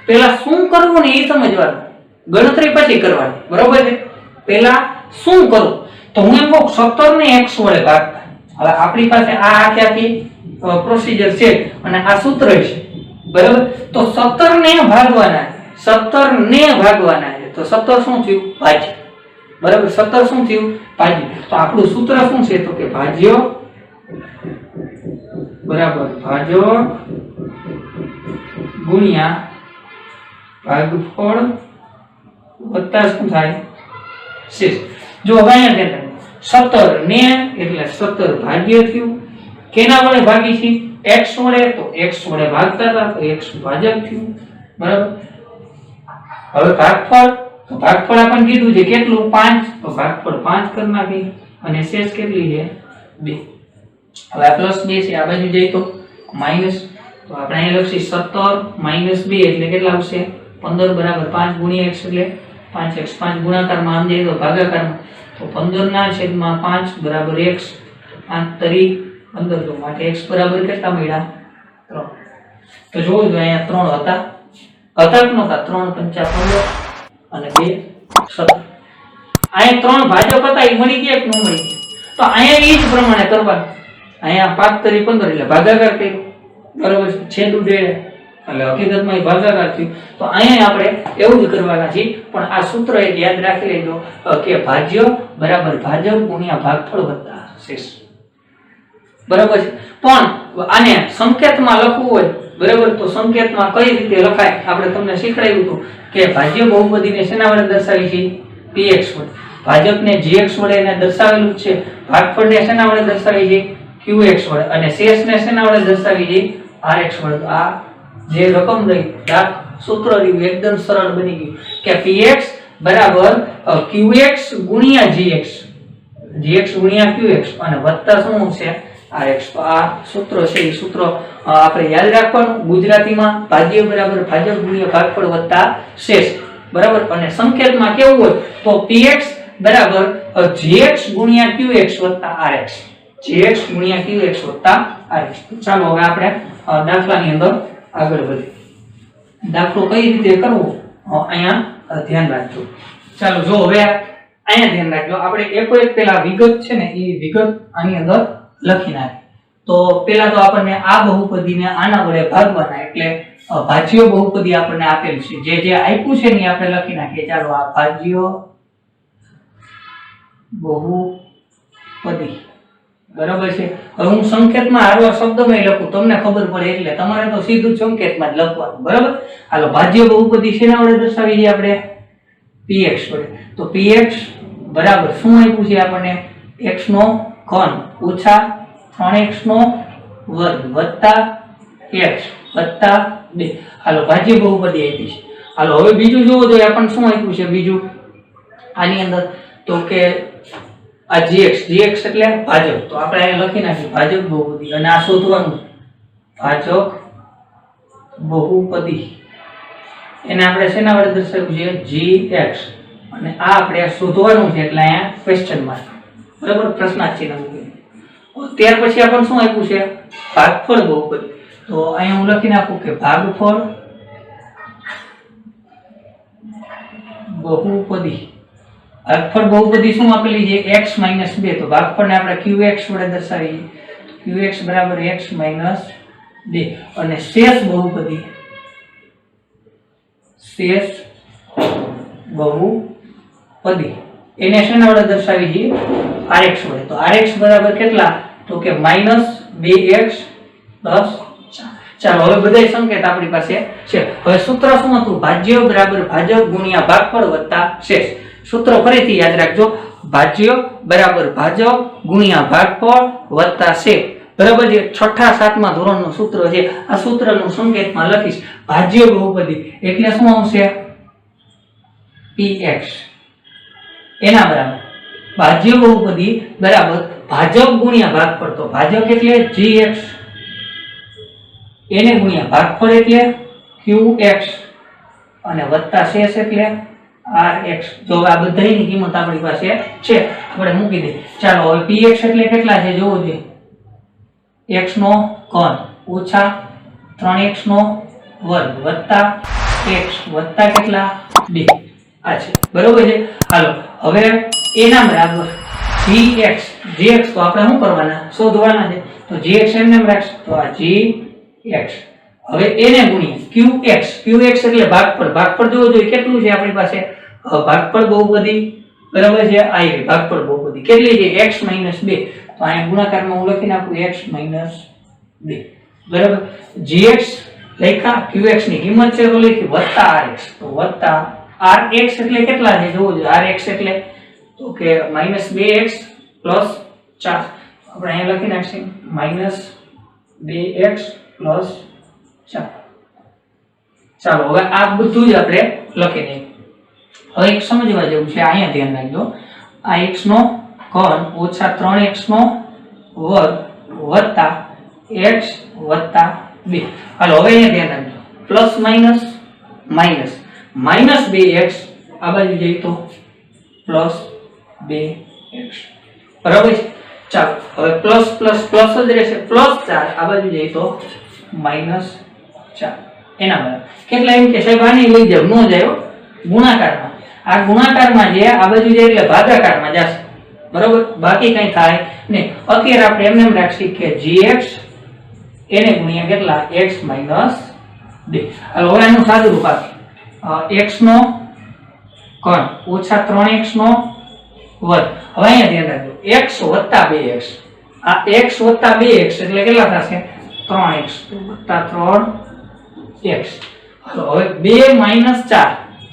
પહેલા શું કરવું ને એ સમજવાનું, ગણતરી પછી કરવાની બરોબર છે. પહેલા શું કરવું તો હું એમ કહું 17 ને x વડે ભાગતા. હવે આપણી પાસે આ આખી પ્રોસિજર છે અને આ સૂત્ર છે બરાબર. તો 17 ને ભાગવાના છે તો 17 શું થયું ભાજ્ય બરાબર. 17 શું થયું ભાજ્ય. તો આપણું સૂત્ર શું છે તો કે ભાજ્ય બરાબર ભાજ્ય ગુણ્યા ભાગફળ વત્તા શું થાય શેષ. જો હવે અહીંયા 17 ને એટલે 17 ભાગ્ય થયું. કેના વડે ભાગી છે x વડે તો x વડે ભાગતા હતા તો x ભાજક થયું બરાબર. હવે ભાગફળ, તો ભાગફળ આપણને કીધું છે કેટલું 5, તો ભાગફળ 5 કરી નાખી અને શેષ કેટલી છે 2. હવે આ પ્લસ 2 છે, આ બાજુ જઈએ તો માઈનસ, તો આપણે અહીં લખી 17 - 2 એટલે કેટલા આવશે 15 બરાબર 5 ગુણ્યા x એટલે 5x, 5 ગુણાકારમાં આમ જઈએ તો ભાગાકારમાં, તો 15 ના છેદમાં 5 બરાબર x, 5 તરી 15, તો માટે x બરાબર કેટલા મળ્યા 3. તો જોવું જોઈએ અહીંયા 3 હતા કે નહોતા, 3 × 5 = 15 અને 2 = 17. અહીંયા 3 ભાજક હતા એ મળી ગયા કે ન મળી ગયા? તો અહીંયા એ જ પ્રમાણે કરવાનું. અહીંયા 5 તરી 15 એટલે ભાગાકાર કર્યો બરાબર છે, છેદ ઉડે એટલે હકીકતમાં એ ભાગાકાર થયું. તો અહીંયા આપણે એવું જ કરવાના છે, પણ આ સૂત્ર એક યાદ રાખી લેજો કે ભાજ્ય બરાબર ભાજક ગુણ્યા ભાગફળ વત્તા શેષ. બરાબર છે, પણ આને સંકેતમાં લખવું હોય બરાબર, તો સંકેતમાં કઈ રીતે લખાય આપણે તમને શીખવાડ્યું હતું કે ભાજ્ય બહુપદીને શેના વડે દર્શાવી છે px વડે, ભાજકને gx વડે એને દર્શાવેલું છે, ભાગફળને શેના વડે દર્શાવી છે qx વડે, અને શેષને શેના વડે દર્શાવી છે rx વડે. તો આ જે રકમ રહી દાખ સૂત્ર રહ્યું એકદમ સરળ બની ગયું કે px બરાબર qx ગુણ્યા gx, gx ગુણ્યા qx અને વત્તા શું છે rx. તો આ સૂત્ર છે એ સૂત્ર આપણે યાદ રાખવાનું. ગુજરાતીમાં ભાજ્ય બરાબર ભાજક ગુણ્યા ભાગફળ વત્તા શેષ બરાબર, અને સંકેતમાં કેવું હોય તો px બરાબર gx ગુણ્યા qx વત્તા rx, gx ગુણ્યા qx વત્તા rx. ચાલો હવે આપણે દાખલાની અંદર આગળ વધીએ. દાખલો કઈ રીતે કરવો અહીંયા ધ્યાન રાખજો. ચાલો જો હવે અહીંયા ધ્યાન રાખજો, આપણે એક પેલા વિગત છે ને એ વિગત આની અંદર લખી નાખી. તો પેલા તો આપણને આ બહુપદીને આના વડે ભાગવાના, એટલે ભાજ્ય બહુપદી આપણને આપેલ છે, જે આપ્યું છે ને આપણે લખી નાખીએ. ચાલો આ ભાજ્ય બહુપદી બરાબર છે. હવે હું સંકેતમાં હારવા શબ્દમાં લખું તમને ખબર પડે, એટલે તમારે તો સીધું સંકેતમાં જ લખવાનું બરાબર. હાલો ભાજ્ય બહુપદી શેના વડે દર્શાવી છે આપણે px વડે. તો px બરાબર શું આપ્યું છે આપણને x નો ઘન ઓછા 3x નો વર્ગ વત્તા x વત્તા 2. હાલો ભાજ્ય બહુપદી આપી છે. હાલો હવે બીજું જોવો જોઈએ આપણને શું આપ્યું છે બીજું આની અંદર, તો કે આ gx, gx એટલે ભાજક, તો આપણે અહીંયા લખી નાખીએ ભાજક બહુપદી, અને આ શોધવાનું ભાજક બહુપદી એને આપણે શેના વડે દર્શાવ્યું છે gx, અને આ આપણે શોધવાનું છે એટલે અહીંયા ક્વેશ્ચન માર્ક બરાબર, પ્રશ્નાર્થ ચિહ્ન મૂકીને. ત્યાર પછી આપણને શું આપ્યું છે ભાગફળ બહુપદી. તો અહીંયા હું લખી નાખું કે ભાગફળ બહુપદી. ભાગફળ બહુપદી શું આપેલી છે x - 2, તો ભાગફળને આપણે qx વડે દર્શાવીએ, qx બરાબર x - 2. અને શેષ બહુપદી, શેષ બહુપદી એને શેના વડે દર્શાવી છે rx વડે. તો rx બરાબર કેટલા, તો કે -2x + 4. ચાલો હવે બધાય સંકેત આપણી પાસે છે. હવે સૂત્ર શું હતું ભાજ્ય બરાબર ભાજક ગુણ્યા ભાગફળ વત્તા શેષ. સૂત્ર ફરીથી યાદ રાખજો, ભાજ્ય બરાબર ભાજક ગુણ્યા ભાગફળ વત્તા શેષ બરાબર છે. 6ઠા 7મા ધોરણનું સૂત્ર છે. આ સૂત્રનું સંકેતમાં લખીશ ભાજ્ય બહુપદી એટલે શું આવશે px એના બરાબર ભાજ્ય બહુપદી બરાબર ભાજક ગુણ્યા ભાગફળ, તો ભાજક એટલે gx એને ગુણ્યા ભાગફળ એટલે qx અને વત્તા શેષ એટલે rx. જો આ બધાયની કિંમત આપણી પાસે છે આપણે મૂકી દઈએ. ચાલો હવે px એટલે કેટલા છે જોવો જોઈએ, x નો ઘન ઓછા 3x નો વર્ગ વત્તા x વત્તા કેટલા 2 આ છે બરોબર છે. હાલો હવે એના બરાબર gx તો આપણે શું કરવાના શોધવાના છે, તો gx એમને રાખશું, તો આ gx હવે એને ગુણ્યા qx એટલે ભાગફળ જોવો જોઈએ કેટલું છે આપણી પાસે ભાગફળ બહુપદી બરાબર છે. આ ભાગફળ બહુપદી કેટલી છે x - 2, તો અહીંયા ગુણાકારમાં હું લખી નાખું x - 2 બરાબર. gx લખ્યા, qx ની કિંમત છે તો લખી વત્તા rx, તો વત્તા rx એટલે કેટલા છે જોવો જોઈએ, rx એટલે તો કે -2x + 4. આપણે અહીંયા લખી નાખીએ -2x + 4. ચાલો હવે આ બધું જ આપણે લખી દઈએ. હવે એક સમજવા જેવું છે, અહીંયા ધ્યાન રાખજો, આ x નો ઘન ઓછા 3x નો વર્ગ વત્તા x વત્તા 2. હાલો હવે અહીંયા ધ્યાન રાખજો, plus minus minus minus 2x આ બાજુ જઈએ તો પ્લસ 2x, બરાબર છે. ચાલો હવે પ્લસ પ્લસ પ્લસ જ રહેશે, પ્લસ 4 આ બાજુ જઈએ તો માઇનસ 4. એના બરાબર કેટલા? એમ કે સાહેબ આની લઈ જાવ, ન જાય ગુણાકારમાં. આ ગુણાકારમાં જે આ બાજુ જાય એટલે ભાગાકારમાં જશે, બરાબર, બાકી કઈ થાય નહીં. અત્યારે આપણે એમ રાખીએ કે gx એને ગુણ્યા કેટલા? x minus 2. હાલો હવે આનું સાદું રૂપ આપીએ, x નો ઘન ઓછા 3x નો વર્ગ. હવે અહીંયા ધ્યાન રાખજો, x વત્તા 2x, આ x વત્તા 2x એટલે કેટલા થશે? 3x વત્તા 3x. હાલો હવે 2 માઇનસ 4,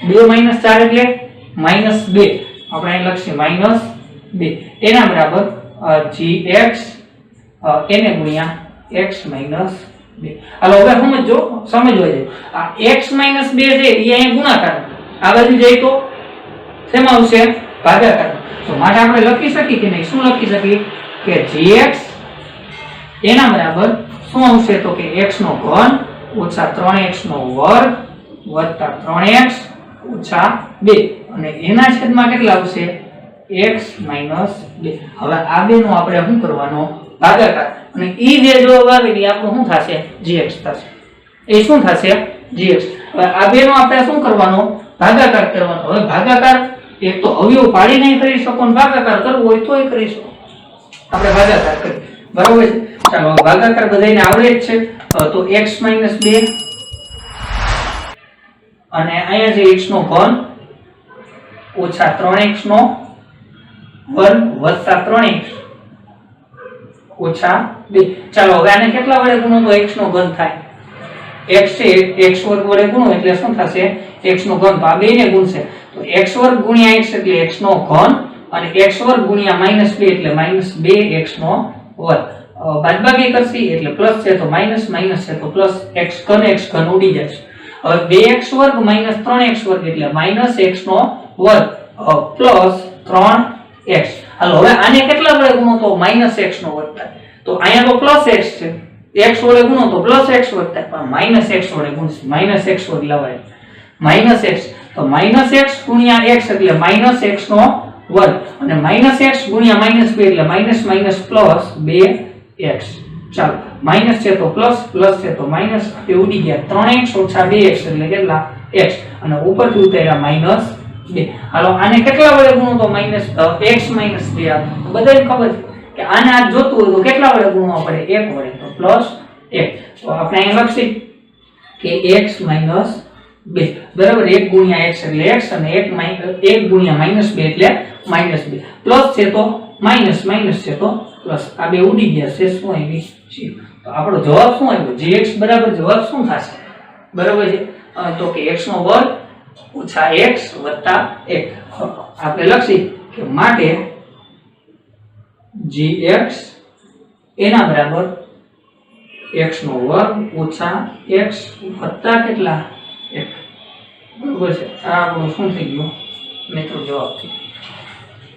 2 માઇનસ 4 એટલે માઇનસ 2, આપણે અહીં લખીએ માઇનસ 2, એના બરાબર gx એને ગુણ્યા x માઇનસ 2. હાલો હવે સમજવા જાય, આ x માઇનસ 2 છે એ અહીંયા ગુણાકાર, આ બાજુ જાય તો શેમાં આવશે? ભાગાકાર. તો માટે આપણે લખી શકીએ કે નહીં? શું લખી શકીએ કે gx એના બરાબર શું આવશે તો કે x નો ઘન ઓછા 3x નો વર્ગ વત્તા 3x ઓછા 2, અને એના છેદમાં કેટલા આવશે? x minus 2. હવે આ બે નો આપણે શું કરવાનો? ભાગાકાર. અને ઈ જે જવાબ આવે એ આપણું શું થશે? gx થશે. એ શું થશે? gx. હવે આ બે નો આપણે શું કરવાનો? ભાગાકાર કરવાનો. હવે ભાગાકાર એક તો અવયવ પાડી નહીં કરી શકો ને ભાગાકાર કરવો હોય તોય કરી શકો. આપણે ભાગાકાર કરીએ, બરાબર છે. ચાલો ભાગાકાર બધાને આવડે જ છે. તો x માઇનસ 2 અને અહીંયા જે x નો ઘન ઓછા 3x નો વર્ગ વત્તા 3x ઓછા 2. ચાલો હવે આને કેટલા વડે ગુણો તો x નો ઘન થાય? x છે x વર્ગ વડે ગુણો એટલે શું થશે? x નો ઘન. તો આ બે ને ગુણશે તો x વર્ગ ગુણ્યા x એટલે x નો ઘન, અને x વર્ગ ગુણ્યા માઇનસ 2 એટલે માઇનસ 2x નો વર્ગ. બાદબાકી કરશી એટલે પ્લસ છે તો માઇનસ, માઇનસ છે તો પ્લસ, x ઘન ઉડી જશે. હવે 2x વર્ગ માઇનસ 3x વર્ગ એટલે માઇનસ x નો વર્ગ પ્લસ 3x. હાલો હવે આને કેટલા વડે ગુણો તો માઇનસ x નો વર્ગ થાય? તો અહીંયા તો પ્લસ x છે, x વડે ગુણો તો પ્લસ x વર્ગ થાય, પણ માઇનસ x વડે ગુણશું, માઇનસ x વર્ગ લવાય, માઇનસ x. તો માઇનસ x ગુણ્યા x એટલે માઇનસ x નો વર્ગ, અને માઇનસ x ગુણ્યા માઇનસ 2 એટલે માઇનસ માઇનસ પ્લસ 2x. ચાલો માઇનસ છે તો પ્લસ, પ્લસ છે તો માઇનસ, એ ઉડી ગયા. 3x ઓછા 2x એટલે કેટલા? x, અને ઉપરથી ઉતાર્યા માઇનસ 2. હાલો આને કેટલા વડે ગુણો તો માઇનસ x માઇનસ 2 આવે. તો બધાને ખબર છે કે આને આ જોતું હોય તો કેટલા વડે ગુણવા પડે? 1 વડે, તો પ્લસ 1. તો આપણે અહીં લખીએ કે x માઇનસ 2, બરાબર. 1 ગુણ્યા x એટલે x, અને 1 ગુણ્યા માઇનસ 2 એટલે માઇનસ 2. પ્લસ છે તો માઇનસ, માઇનસ છે તો પ્લસ, આ બે ઉડી ગયા છે. શું આવી છે? તો આપણો જવાબ શું આવ્યો? gx બરાબર જવાબ શું થશે? બરાબર છે. તો કે x નો વર્ગ ઓછા x વત્તા 1. આપણે લખીએ કે માટે gx એના બરાબર x નો વર્ગ ઓછા x વત્તા કેટલા? 1. બરાબર છે. આ આપણું શું થઈ ગયું મિત્રો? જવાબ થઈ ગયો.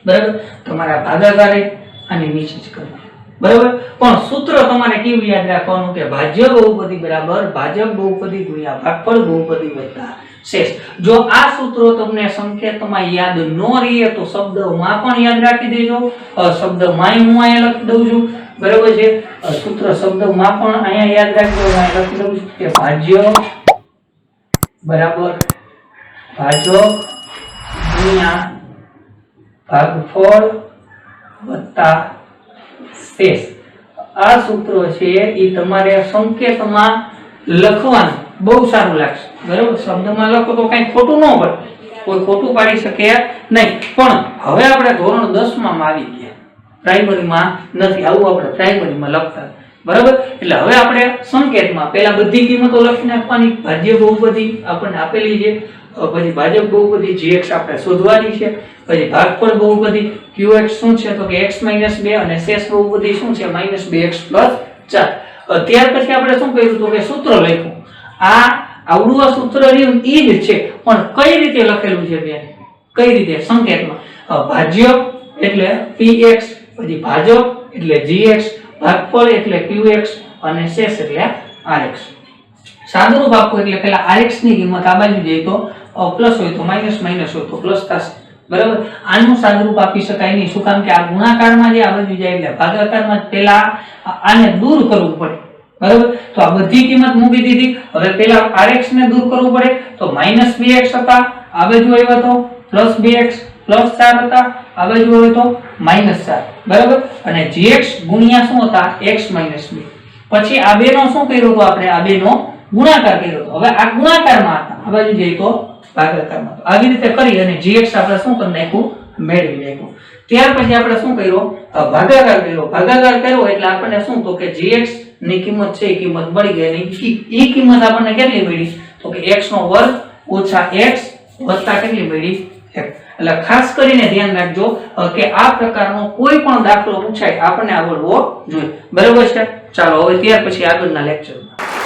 બરાબર. તમારા ભાગાકારે આની નીચે જ કરવાનું, બરાબર. પણ સૂત્ર તમારે કેવું યાદ રાખવાનું કે ભાજ્ય બહુપદી બરાબર ભાજક બહુપદી ગુણ્યા ભાગફળ બહુપદી વત્તા શેષ. જો આ સૂત્રો તમને સંકેતમાં યાદ ન રહે તો શબ્દમાં પણ યાદ રાખી દેજો. શબ્દમાં હું અહીંયા લખી દઉં છું, બરાબર છે. સૂત્ર શબ્દમાં પણ અહીંયા યાદ રાખજો. અહીંયા લખી દઉં છું કે ભાજ્ય બરાબર ભાજક ગુણ્યા ભાગફળ વત્તા શેષ. આ સૂત્રો છે એ તમારે સંકેતમાં લખવાનું બહુ સારું લાગશે, બરાબર. શબ્દમાં લખો તો કઈ ખોટું ન પડે, કોઈ ખોટું પાડી શકે નહીં. પણ હવે આપણે ધોરણ 10 માં આવી ગયા, પ્રાઇમરીમાં નથી. આવું આપણે પ્રાઇમરીમાં લખતા, બરાબર. એટલે હવે આપણે સંકેતમાં પહેલા બધી કિંમતો લખી નાખવાની. ભાજ્ય બહુપદી આપણને આપેલી છે, પછી ભાજક બહુપદી gx આપણે શોધવાની છે, પછી ભાગફળ બહુપદી qx શું છે તો કે x 2, અને શેષ બહુપદી શું છે -2x 4. ત્યાર પછી આપણે શું કર્યું તો કે સૂત્ર લખ્યું. આ આવડું સૂત્ર રહ્યું ઈ જ છે, પણ કઈ રીતે લખેલું છે બેન? કઈ રીતે? સંકેતમાં. ભાજ્ય એટલે px, પછી ભાજક એટલે gx, ભાગફળ એટલે qx અને શેષ એટલે rx. સાદુરૂપ આપવું એટલે પહેલા rx ની કિંમત આ બાજુ જઈએ તો પ્લસ હોય તો માઈનસ, માઈનસ હોય તો પ્લસ થશે. બરાબર. આનું સાદુરૂપ આપી શકાય નહીં. શું કામ કે આ ગુણાકારમાં જે આ બાજુ જાય એટલે ભાગાકારમાં પહેલા આને દૂર કરવું પડે. બરાબર. તો આ બધી કિંમત મૂકી દીધી. હવે પહેલા rx ને દૂર કરવું પડે તો -bx હતા, આ બાજુ આવ્યો તો +bx, +4 હતા, આ બાજુ આવ્યો તો -4. બરાબર. અને gx ગુણ્યા શું હતા? x - b. પછી આ બે નો શું કર્યો તો આપણે? આ બે નો ગુણાકાર કર્યો તો. હવે આ ગુણાકારમાં હતા, આ બાજુ જઈએ તો ભાગાકારમાં. તો આવી રીતે કરી અને gx આપણે શું કરી નાખ્યું? મેળવી નાખ્યું. ત્યાર પછી આપણે શું કર્યું? ભાગાકાર કર્યો. ભાગાકાર કર્યો એટલે આપણને શું તો કે gx ની કિંમત છે એ કિંમત મળી ગઈ. અને ઈ કિંમત આપણને કેટલી મળી? તો કે x નો વર્ગ ઓછા x વત્તા કેટલી મળી? 1. એટલે ખાસ કરીને ધ્યાન રાખજો કે આ પ્રકારનો કોઈ પણ દાખલો પૂછાય આપણને આવડવો જોઈએ. બરાબર છે? ચાલો હવે ત્યાર પછી આગળના લેક્ચરમાં